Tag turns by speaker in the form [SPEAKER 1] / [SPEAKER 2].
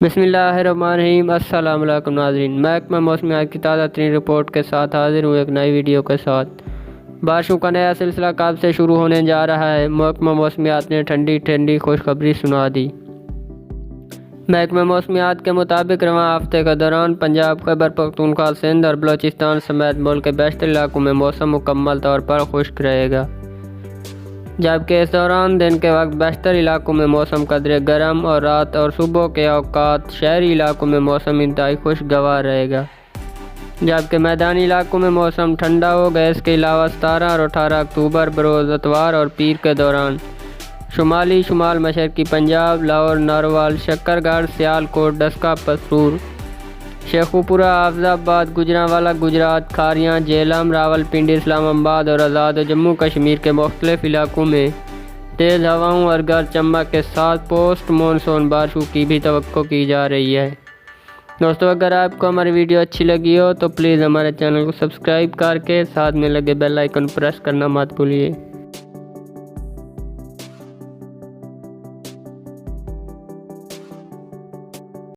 [SPEAKER 1] बिस्मिल्लाहिर्रहमानिर्रहीम। अस्सलाम वालेकुम नाज़रीन, महकमा मौसमियात की ताज़ा तरीन रिपोर्ट के साथ हाजिर हूँ एक नई वीडियो के साथ। बारिशों का नया सिलसिला कब से शुरू होने जा रहा है? महकमा मौसमियात ने ठंडी ठंडी खुशखबरी सुना दी। महकमा मौसमियात के मुताबिक रवां हफ्ते के दौरान पंजाब, खैबर पख्तूनख्वा, सिंध और बलोचिस्तान समेत मुल्क के बेशतर इलाकों में मौसम मुकम्मल तौर पर खुश्क रहेगा, जबकि इस दौरान दिन के वक्त बेशतर इलाकों में मौसम कदरे गर्म और रात और सुबह के औकात शहरी इलाकों में मौसम इंतहाई खुशगवार रहेगा, जबकि मैदानी इलाकों में मौसम ठंडा होगा। इसके अलावा 17 और 18 अक्टूबर बरोज़ इतवार और पीर के दौरान शुमाली शुमाल मशरकी पंजाब, लाहौर, नारोवाल, शक्करगढ़, सियालकोट, डस्का, पसरूर, शेखुपुरा, आफजाबाद, गुजरांवाला गुजरात, खारियां, जेहलम, रावलपिंडी, इस्लामाबाद और आज़ाद जम्मू कश्मीर के मुख्तलिफ इलाकों में तेज़ हवाओं और गरज चमक के साथ पोस्ट मानसून बारिशों की भी तवक्को की जा रही है। दोस्तों, अगर आपको हमारी वीडियो अच्छी लगी हो तो प्लीज़ हमारे चैनल को सब्सक्राइब करके साथ में लगे बेल आइकन प्रेस करना मत भूलिए।